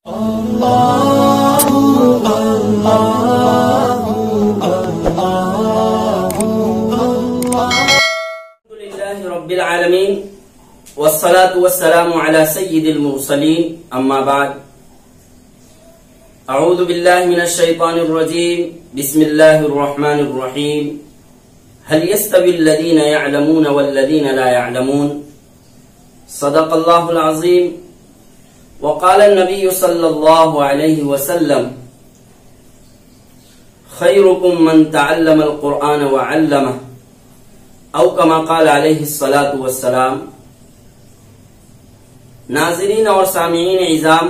अल्हम्दुलिल्लाहि रब्बिल आलमीन वस्सलातु वस्सलामु अला सय्यिदिल मुरसलीन अम्मा बाद अऊज़ु बिल्लाहि मिनश शैतानिर रजीम बिस्मिल्लाहिर रहमानिर रहीम हल यस्तविल लज़ीना यअलमून वल लज़ीना ला यअलमून सदक़ल्लाहुल अज़ीम वक़ाल नबी सल्लल्लाहु अलैहि वसल्लम खैरुकुम मन तअल्लमल कुरआन व अल्लमह औ कमा क़ाल अलैहि सलातु वस्सलाम। नाज़रीन और सामीईन इज़ाम,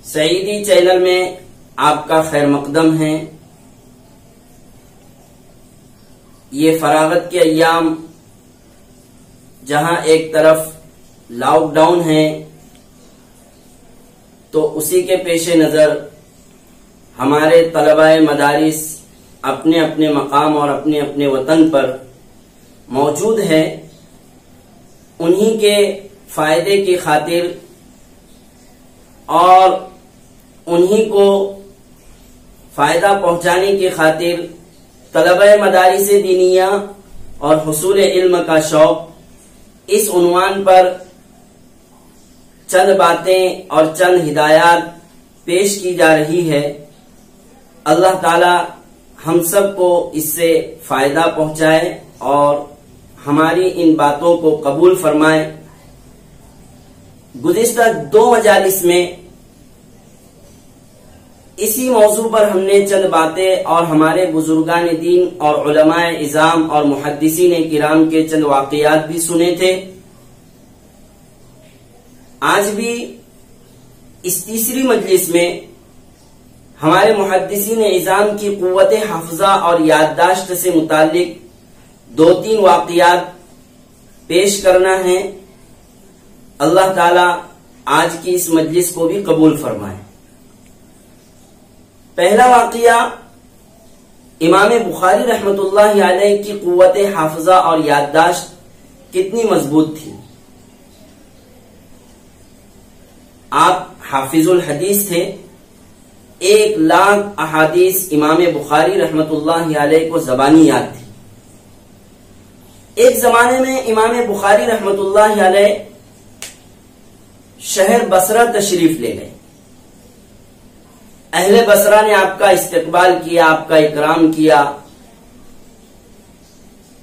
सईदी चैनल में आपका खैर मकदम है। ये फरागत के अय्याम जहां एक तरफ लॉकडाउन है तो उसी के पेशे नजर हमारे तलबाए मदारिस अपने अपने मकाम और अपने अपने वतन पर मौजूद है। उन्हीं के फायदे की खातिर और उन्हीं को फायदा पहुंचाने की खातिर तलबाए मदारिस दीनिया और हुसूल इल्म का शौक, इस उन्वान पर चंद बातें और चंद हिदायत पेश की जा रही है। अल्लाह ताला हम सबको इससे फायदा पहुंचाए और हमारी इन बातों को कबूल फरमाए। गुज़िश्ता 2 मजालिस में इसी मौजू पर हमने चंद बातें और हमारे बुजुर्गान दीन और उलमाए इज़ाम और मुहद्दिसीन किराम के चंद वाक़ियात भी सुने थे। आज भी इस तीसरी मजलिस में हमारे मुहद्दिसीन इज़ाम की कुव्वत हाफ़िज़ा और याददाश्त से मुताल्लिक 2-3 वाक़ियात पेश करना है। अल्लाह ताला आज की इस मजलिस को भी कबूल फरमाए। पहला वाक़िया, इमाम बुखारी रहमतुल्लाहि अलैह की कुव्वत हाफ़िज़ा और याददाश्त कितनी मजबूत थी। आप हाफिजुल हदीस थे। 1 लाख अहादीस इमाम बुखारी रहमतुल्लाहि अलैह को ज़बानी याद थी। एक जमाने में इमाम बुखारी रहमतुल्लाहि अलैह शहर बसरा तशरीफ ले गए। अहले बसरा ने आपका इस्तकबाल किया, आपका इकराम किया।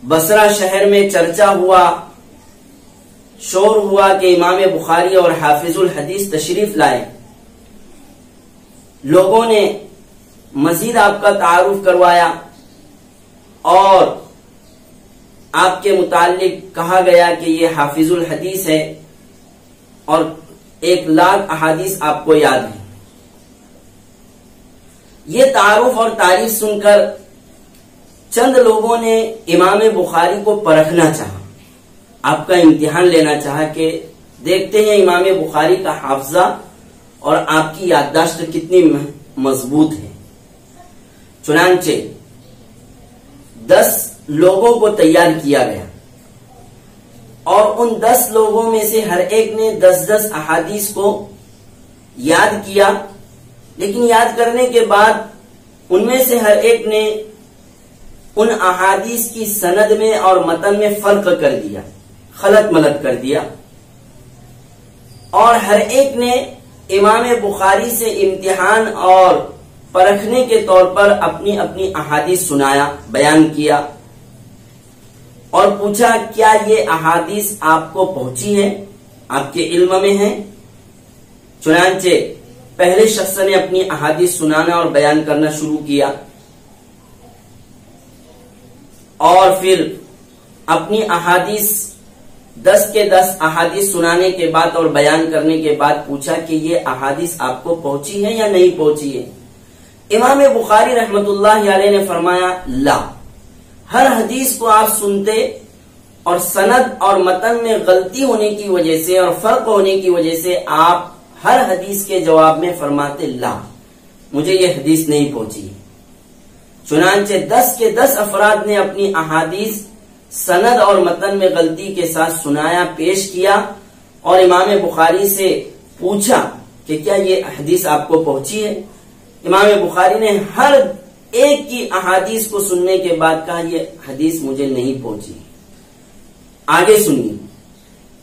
बसरा शहर में चर्चा हुआ, शोर हुआ कि इमाम बुखारी और हाफिजुल हदीस तशरीफ लाए। लोगों ने मजीद आपका तारुफ करवाया और आपके मुताल्लिक कहा गया कि ये हाफिजुल हदीस है और 1 लाख अहादीस आपको याद है। ये तारुफ और तारीफ सुनकर चंद लोगों ने इमाम बुखारी को परखना चाहा, आपका इम्तिहान लेना चाहा कि देखते हैं इमाम बुखारी का हाफजा और आपकी याददाश्त कितनी मजबूत है। चुनांचे 10 लोगों को तैयार किया गया और उन 10 लोगों में से हर एक ने 10-10 अहादीस को याद किया। लेकिन याद करने के बाद उनमें से हर एक ने उन अहादीस की सनद में और मतन में फर्क कर दिया, खलत मलत कर दिया और हर एक ने इमाम बुखारी से इम्तिहान और परखने के तौर पर अपनी अपनी अहादीस सुनाया, बयान किया और पूछा क्या ये अहादीस आपको पहुंची है, आपके इल्म में है। चुनांचे पहले शख्स ने अपनी अहादीस सुनाना और बयान करना शुरू किया और फिर अपनी अहादीस 10 के 10 अहादीस सुनाने के बाद और बयान करने के बाद पूछा कि ये अहादीस आपको पहुंची है या नहीं पहुंची है। इमाम बुखारी रहमतुल्लाहि अलैह ने फरमाया, ला, हर हदीस को आप सुनते और सनद और मतन में गलती होने की वजह से और फर्क होने की वजह से आप हर हदीस के जवाब में फरमाते, ला, मुझे ये हदीस नहीं पहुंची है। चुनांचे 10 के 10 अफराद ने अपनी अहादीस सनद और मतन में गलती के साथ सुनाया, पेश किया और इमाम बुखारी से पूछा कि क्या ये हदीस आपको पहुंची है? इमाम बुखारी ने हर एक की अहादीस को सुनने के बाद कहा ये हदीस मुझे नहीं पहुंची। आगे सुनिए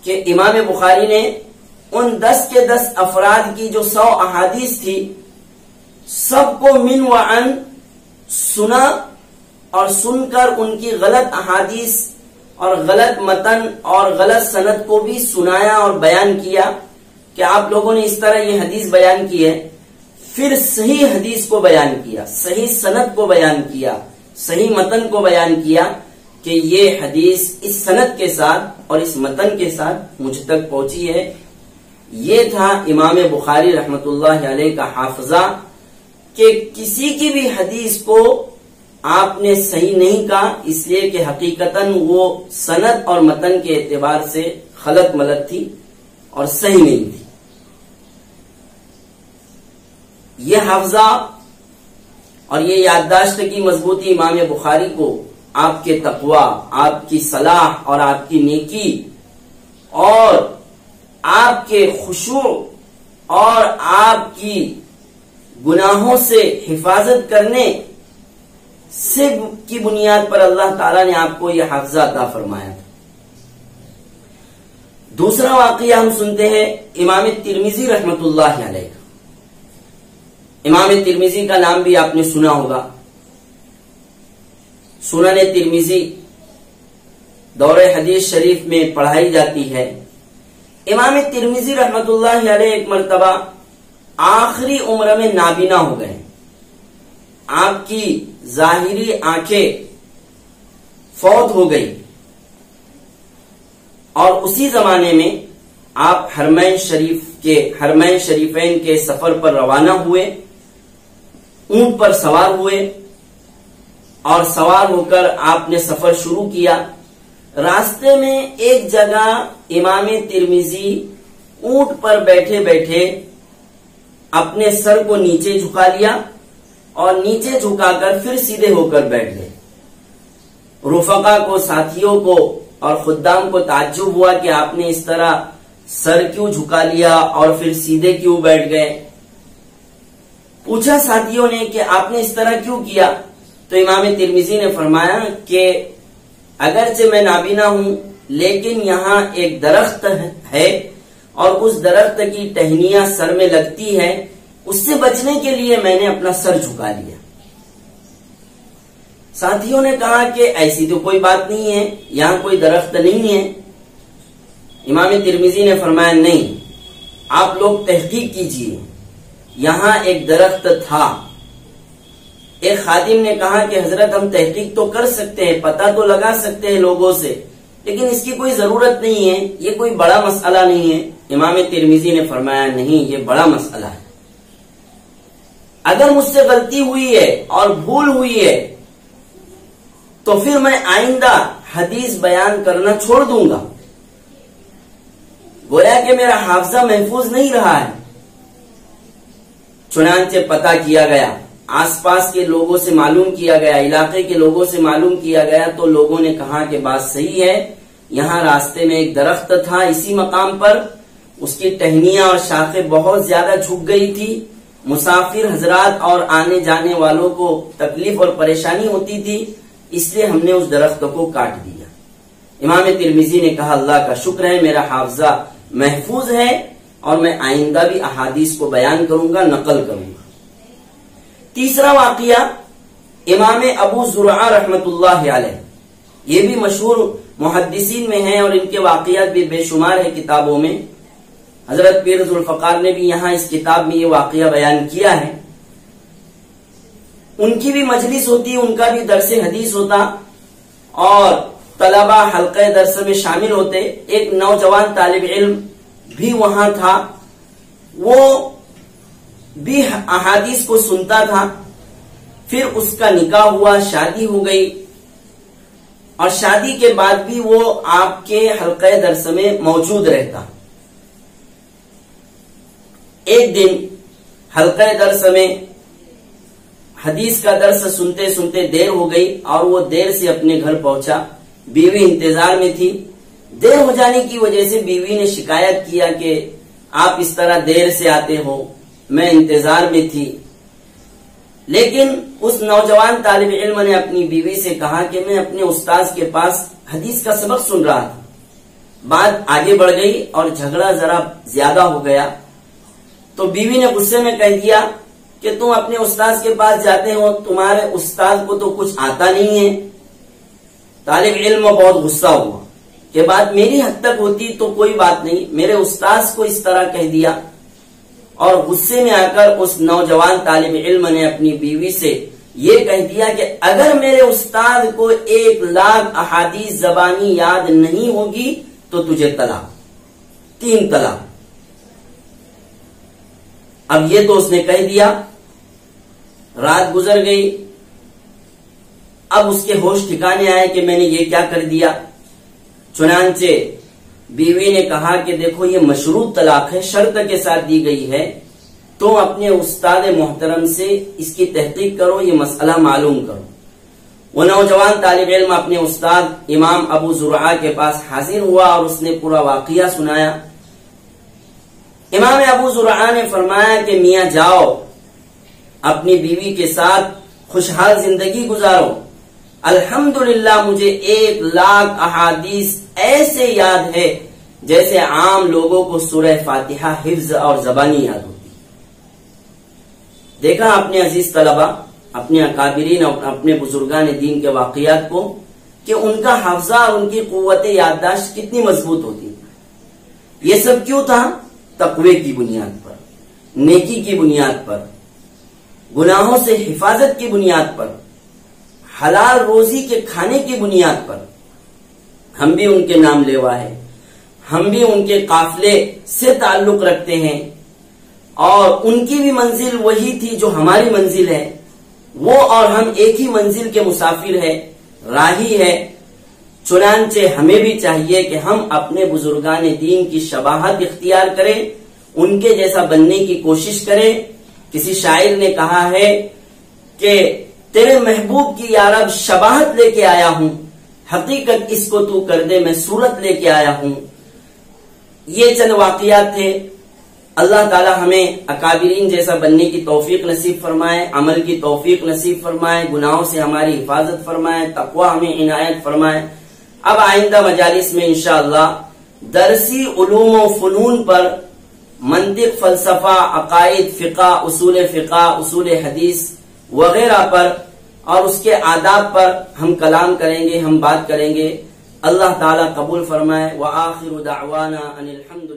कि इमाम बुखारी ने उन 10 के 10 अफराद की जो 100 अहादीस थी सबको मिन व अन सुना और सुनकर उनकी गलत अहादीस और गलत मतन और गलत सनद को भी सुनाया और बयान किया कि आप लोगों ने इस तरह ये हदीस बयान की है। फिर सही हदीस को बयान किया, सही सनद को बयान किया, सही मतन को बयान किया कि ये हदीस इस सनद के साथ और इस मतन के साथ मुझ तक पहुंची है। ये था इमाम बुखारी रहमतुल्लाह अलैह का हाफजा कि किसी की भी हदीस को आपने सही नहीं कहा, इसलिए कि हकीकतन वो सनद और मतन के एतबार से गलत मलत थी और सही नहीं थी। ये हाफजा और ये याददाश्त की मजबूती इमाम बुखारी को आपके तकवा, आपकी सलाह और आपकी नेकी और आपके खुशू और आपकी गुनाहों से हिफाजत करने से की बुनियाद पर अल्लाह ताला ने आपको यह हाफजा अता फरमाया था। दूसरा वाकया हम सुनते हैं इमाम तिरमिजी रहमतुल्लाह अलैह का। इमाम तिरमिजी का नाम भी आपने सुना होगा। सुनन तिरमिजी दौरे हदीस शरीफ में पढ़ाई जाती है। इमाम तिरमिजी रहमतुल्लाह अलैह एक मर्तबा आखिरी उम्र में नाबीना हो गए। आपकी जाहिरी आंखें फौत हो गई और उसी जमाने में आप हरमैन शरीफैन के सफर पर रवाना हुए, ऊंट पर सवार हुए और सवार होकर आपने सफर शुरू किया। रास्ते में एक जगह इमाम तिरमिजी ऊंट पर बैठे बैठे अपने सर को नीचे झुका लिया और नीचे झुकाकर फिर सीधे होकर बैठ गए। रुफका को, साथियों को और खुद्दाम को ताज्जुब हुआ कि आपने इस तरह सर क्यों झुका लिया और फिर सीधे क्यों बैठ गए। पूछा साथियों ने कि आपने इस तरह क्यों किया, तो इमाम तिरमिजी ने फरमाया कि अगरचे मैं नाबीना हूं लेकिन यहां एक दरख्त है और उस दरख्त की टहनियां सर में लगती है, उससे बचने के लिए मैंने अपना सर झुका लिया। साथियों ने कहा कि ऐसी तो कोई बात नहीं है, यहां कोई दरख्त नहीं है। इमाम तिरमिजी ने फरमाया नहीं, आप लोग तहकीक कीजिए, यहां एक दरख्त था। एक खादिम ने कहा कि हजरत हम तहकीक तो कर सकते हैं, पता तो लगा सकते हैं लोगों से, लेकिन इसकी कोई जरूरत नहीं है, ये कोई बड़ा मसला नहीं है। इमाम तिरमिजी ने फरमाया नहीं, ये बड़ा मसला है। अगर मुझसे गलती हुई है और भूल हुई है तो फिर मैं आइंदा हदीस बयान करना छोड़ दूंगा। गोया कि मेरा हाफजा महफूज नहीं रहा है। चुनांचे पता किया गया, आसपास के लोगों से मालूम किया गया, इलाके के लोगों से मालूम किया गया, तो लोगों ने कहा कि बात सही है, यहाँ रास्ते में एक दरख्त था इसी मकाम पर, उसकी टहनियां और शाखें बहुत ज्यादा झुक गई थी, मुसाफिर हजरात और आने जाने वालों को तकलीफ और परेशानी होती थी, इसलिए हमने उस दरख्त को काट दिया। इमाम तिरमिजी ने कहा अल्लाह का शुक्र है, मेरा हाफजा महफूज है और मैं आइंदा भी अहादीस को बयान करूंगा, नकल करूंगा। तीसरा वाकया इमाम अबू जुरआ रहमतुल्लाह अलैह, ये भी मशहूर मुहद्दिसीन में है और इनके वाकयात भी बेशुमार है किताबों में। हजरत पीर जुल्फकार ने भी यहाँ इस किताब में ये वाकया बयान किया है। उनकी भी मजलिस होती, उनका भी दरसे हदीस होता और तलबा हल्के दरस में शामिल होते। एक नौजवान तालिब इल्म भी वहां था, वो भी अहादीस को सुनता था। फिर उसका निकाह हुआ, शादी हो गई और शादी के बाद भी वो आपके हल्के दरस में मौजूद रहता। एक दिन हल्के दरस में हदीस का दर्स सुनते सुनते देर हो गई और वो देर से अपने घर पहुंचा। बीवी इंतजार में थी। देर हो जाने की वजह से बीवी ने शिकायत किया कि आप इस तरह देर से आते हो, मैं इंतजार में थी। लेकिन उस नौजवान तालिब इल्म ने अपनी बीवी से कहा कि मैं अपने उस्ताद के पास हदीस का सबक सुन रहा था। बात आगे बढ़ गई और झगड़ा जरा ज्यादा हो गया, तो बीवी ने गुस्से में कह दिया कि तुम अपने उस्ताद के पास जाते हो, तुम्हारे उस्ताद को तो कुछ आता नहीं है। तालिब इल्म बहुत गुस्सा हुआ कि बात मेरी हद तक होती तो कोई बात नहीं, मेरे उस्ताद को इस तरह कह दिया। और गुस्से में आकर उस नौजवान तालिब इल्म ने अपनी बीवी से ये कह दिया कि अगर मेरे उस्ताद को 1,00,000 अहादीस ज़बानी याद नहीं होगी तो तुझे तलाक, 3 तलाक। अब ये तो उसने कह दिया। रात गुजर गई, अब उसके होश ठिकाने आए कि मैंने ये क्या कर दिया। चुनांचे बीवी ने कहा कि देखो ये मशरूत तलाक है, शर्त के साथ दी गई है, तो अपने उस्ताद मोहतरम से इसकी तहकीक करो, ये मसला मालूम करो। वो नौजवान तालिब इल्म अपने उस्ताद इमाम अबू ज़ुरआ के पास हाजिर हुआ और उसने पूरा वाक़िया सुनाया। इमाम अबू ज़ुरआ ने फरमाया कि मियाँ जाओ, अपनी बीवी के साथ खुशहाल जिंदगी गुजारो। अल्हम्दुलिल्लाह मुझे 1,00,000 अहादीस ऐसे याद है जैसे आम लोगों को सूरह फातिहा हिफ्ज और ज़बानी याद होती। देखा आपने अजीज तलबा, अपने अकाबिरीन और अपने बुजुर्गान दीन के वाक़ियात को कि उनका हाफजा और उनकी कुव्वत याददाश्त कितनी मजबूत होती थी। ये सब क्यों था? तक़वे की बुनियाद पर, नेकी की बुनियाद पर, गुनाहों से हिफाजत की बुनियाद पर, हलाल रोजी के खाने की बुनियाद पर। हम भी उनके नाम लेवा है, हम भी उनके काफिले से ताल्लुक रखते हैं और उनकी भी मंजिल वही थी जो हमारी मंजिल है। वो और हम एक ही मंजिल के मुसाफिर है, राही है। चुनांचे हमें भी चाहिए कि हम अपने बुजुर्गान दीन की शबाहत इख्तियार करें, उनके जैसा बनने की कोशिश करें। किसी शायर ने कहा है कि तेरे महबूब की यारब शबाहत लेके आया हूं, हकीकत इसको तू कर दे, मैं सूरत लेके आया हूं। ये चंद वाक़ियात थे। अल्लाह ताला हमें अकाबिरीन जैसा बनने की तौफीक नसीब फरमाए, अमल की तौफीक नसीब फरमाए, गुनाहों से हमारी हिफाजत फरमाए, तक़वा हमें इनायत फरमाए। अब आइंदा मजालिस में इंशाअल्लाह दरसी उलूम व फ़ुनून पर, मंतिक, फलसफा, अकाइद, फ़िक़ा, उसूल हदीस वगैरह पर और उसके आदाब पर हम कलाम करेंगे, हम बात करेंगे। अल्लाह ताला कबूल फरमाए। व आखिरु दाअवाना अनिल हम्दुलिल्लाह।